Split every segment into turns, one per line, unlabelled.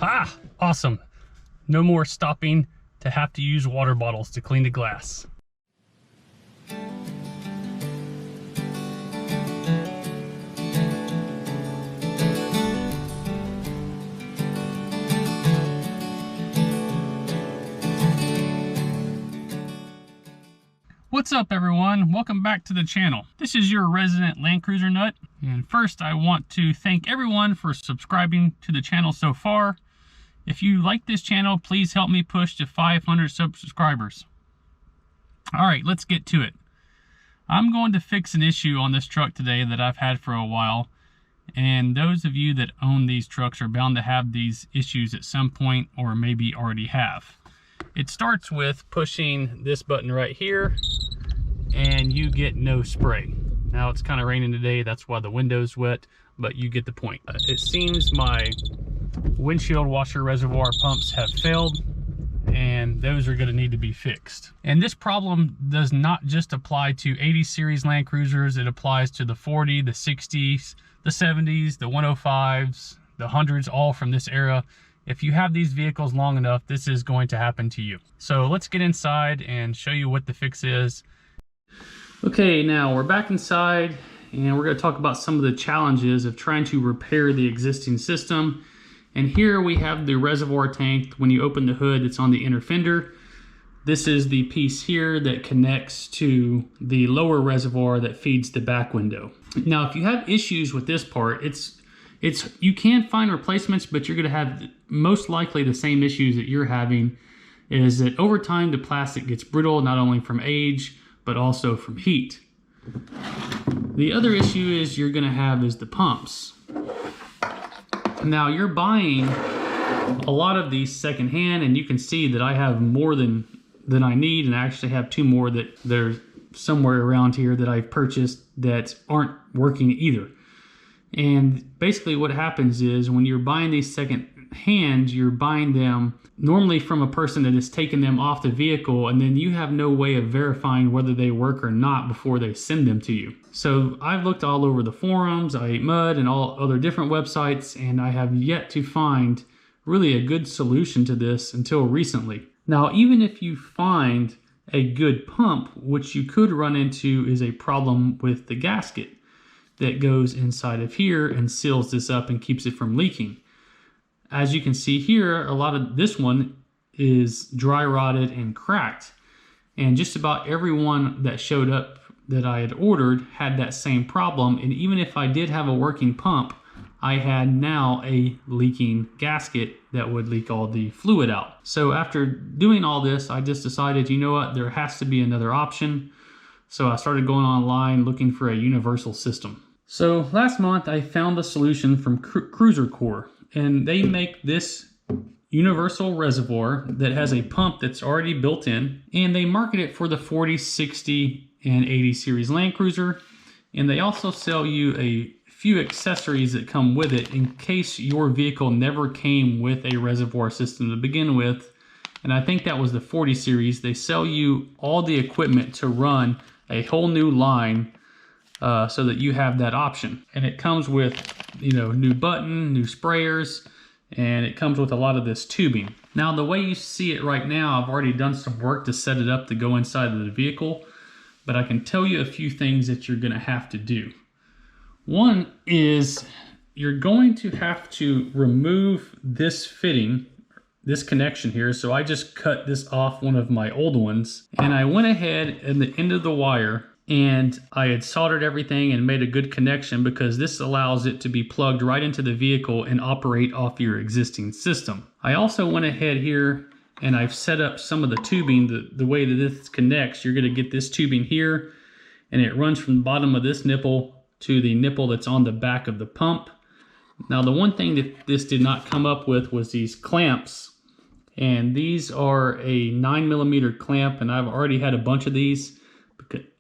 Ah, awesome. No more stopping to have to use water bottles to clean the glass. What's up everyone? Welcome back to the channel. This is your resident Land Cruiser nut. And first I want to thank everyone for subscribing to the channel so far. If you like this channel, please help me push to 500 subscribers. All right, let's get to it. I'm going to fix an issue on this truck today that I've had for a while. And those of you that own these trucks are bound to have these issues at some point, or maybe already have. It starts with pushing this button right here and you get no spray. Now it's kind of raining today, that's why the window's wet, but you get the point. It seems my windshield washer reservoir pumps have failed and those are going to need to be fixed. And this problem does not just apply to 80 series Land Cruisers, it applies to the 40, the 60s, the 70s, the 105s, the 100s, all from this era. If you have these vehicles long enough, this is going to happen to you. So let's get inside and show you what the fix is. Okay, now we're back inside and we're going to talk about some of the challenges of trying to repair the existing system. And here we have the reservoir tank. When you open the hood, it's on the inner fender. This is the piece here that connects to the lower reservoir that feeds the back window. Now, if you have issues with this part, you can find replacements, but you're going to have most likely the same issues that you're having. Is that over time the plastic gets brittle, not only from age but also from heat. The other issue is you're going to have is the pumps. Now you're buying a lot of these secondhand, and you can see that I have more than I need, and I actually have two more that they're somewhere around here that I've purchased that aren't working either. And basically what happens is when you're buying these second hand, you're buying them normally from a person that has taken them off the vehicle, and then you have no way of verifying whether they work or not before they send them to you. So I've looked all over the forums, I Ate Mud, and all other different websites, and I have yet to find really a good solution to this until recently. Now, even if you find a good pump, what you could run into is a problem with the gasket that goes inside of here and seals this up and keeps it from leaking. As you can see here, a lot of this one is dry rotted and cracked. And just about every one that showed up that I had ordered had that same problem. And even if I did have a working pump, I had now a leaking gasket that would leak all the fluid out. So after doing all this, I just decided, you know what, there has to be another option. So I started going online looking for a universal system. So last month I found a solution from Cruiser Core, and they make this universal reservoir that has a pump that's already built in, and they market it for the 40, 60, and 80 series Land Cruiser. And they also sell you a few accessories that come with it in case your vehicle never came with a reservoir system to begin with. And I think that was the 40 series. They sell you all the equipment to run a whole new line so that you have that option. And it comes with, you know, new button, new sprayers, and it comes with a lot of this tubing. Now, the way you see it right now, I've already done some work to set it up to go inside of the vehicle, but I can tell you a few things that you're gonna have to do. One is you're going to have to remove this fitting, this connection here. So I just cut this off one of my old ones, and I went ahead at the end of the wire and I had soldered everything and made a good connection, because this allows it to be plugged right into the vehicle and operate off your existing system. I also went ahead here and I've set up some of the tubing the way that this connects. You're going to get this tubing here, and it runs from the bottom of this nipple to the nipple that's on the back of the pump. Now, the one thing that this did not come up with was these clamps, and these are a 9mm clamp, and I've already had a bunch of these.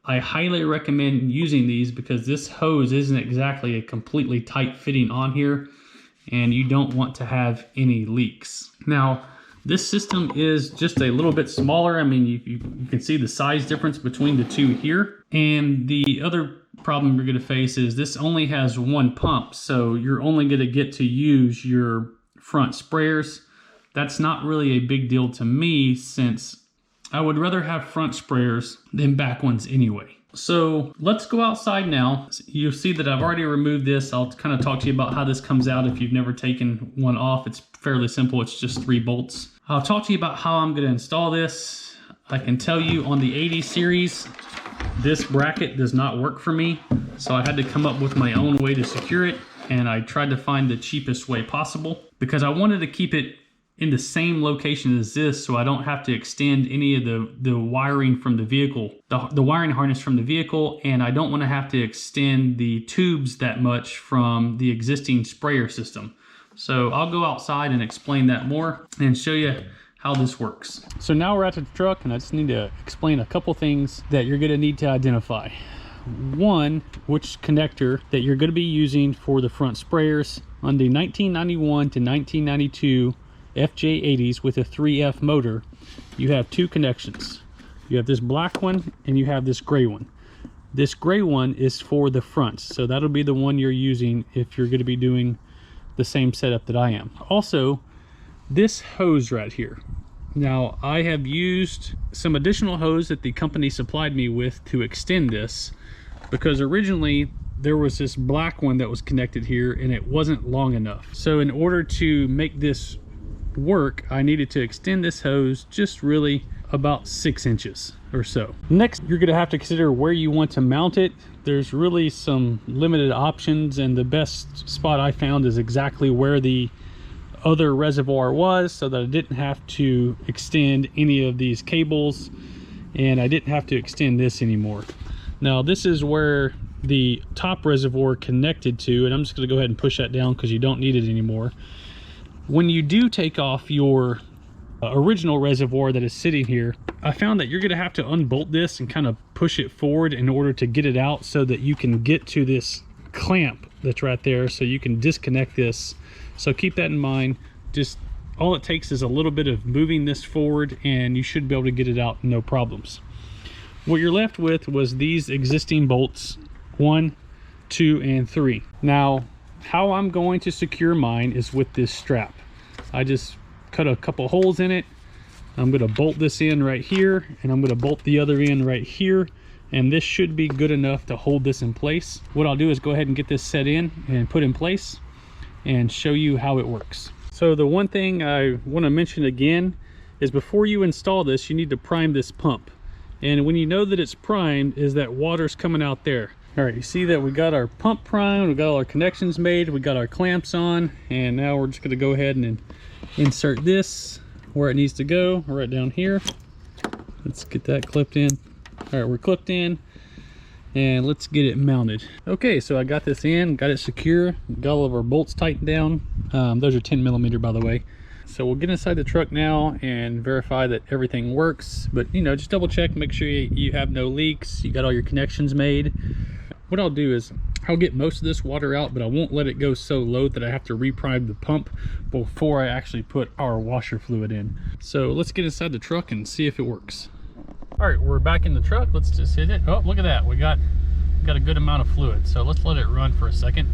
I highly recommend using these because this hose isn't exactly a completely tight fitting on here, and you don't want to have any leaks. Now, this system is just a little bit smaller. I mean, you can see the size difference between the two here. And the other problem you're going to face is this only has one pump, so you're only going to get to use your front sprayers. That's not really a big deal to me, since I would rather have front sprayers than back ones anyway. So let's go outside now. You'll see that I've already removed this. I'll kind of talk to you about how this comes out if you've never taken one off. It's fairly simple. It's just 3 bolts. I'll talk to you about how I'm going to install this. I can tell you on the 80 series, this bracket does not work for me. So I had to come up with my own way to secure it. And I tried to find the cheapest way possible because I wanted to keep it in the same location as this, so I don't have to extend any of the wiring from the vehicle, the wiring harness from the vehicle, and I don't want to have to extend the tubes that much from the existing sprayer system. So I'll go outside and explain that more and show you how this works. So now we're at the truck, and I just need to explain a couple things that you're going to need to identify. One, which connector that you're going to be using for the front sprayers. On the 1991 to 1992 FJ80s with a 3F motor, you have 2 connections. You have this black one and you have this gray one. This gray one is for the fronts, so that'll be the one you're using if you're going to be doing the same setup that I am. Also, this hose right here. Now, I have used some additional hose that the company supplied me with to extend this, because originally there was this black one that was connected here and it wasn't long enough. So in order to make this work, I needed to extend this hose just really about 6 inches or so. Next, you're going to have to consider where you want to mount it. There's really some limited options, and the best spot I found is exactly where the other reservoir was, so that I didn't have to extend any of these cables and I didn't have to extend this anymore. Now this is where the top reservoir connected to, and I'm just going to go ahead and push that down because you don't need it anymore. When you do take off your original reservoir that is sitting here, I found that you're going to have to unbolt this and kind of push it forward in order to get it out, so that you can get to this clamp that's right there, so you can disconnect this. So keep that in mind. Just all it takes is a little bit of moving this forward and you should be able to get it out, no problems. What you're left with was these existing bolts, 1, 2, and 3. Now, how I'm going to secure mine is with this strap. I just cut a couple holes in it. I'm going to bolt this in right here, and I'm going to bolt the other end right here, and this should be good enough to hold this in place. What I'll do is go ahead and get this set in and put in place and show you how it works. So the one thing I want to mention again is, before you install this, you need to prime this pump. And when you know that it's primed, is that water's coming out there. All right, you see that we got our pump primed, we got all our connections made, we got our clamps on, and now we're just going to go ahead and insert this where it needs to go, right down here. Let's get that clipped in. All right, we're clipped in, and let's get it mounted. Okay, so I got this in, got it secure, got all of our bolts tightened down. Those are 10mm, by the way. So we'll get inside the truck now and verify that everything works, but you know, just double check, make sure you have no leaks, you got all your connections made. What I'll do is I'll get most of this water out, but I won't let it go so low that I have to reprime the pump before I actually put our washer fluid in. So let's get inside the truck and see if it works. All right, we're back in the truck. Let's just hit it. Oh, look at that. We got a good amount of fluid. So let's let it run for a second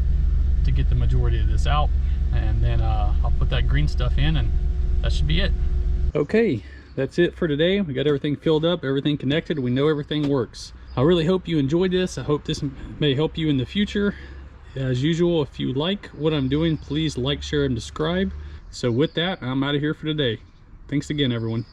to get the majority of this out. And then I'll put that green stuff in, and that should be it. Okay, that's it for today. We got everything filled up, everything connected. We know everything works. I really hope you enjoyed this. I hope this may help you in the future. As usual, if you like what I'm doing, please like, share, and subscribe. So with that, I'm out of here for today. Thanks again, everyone.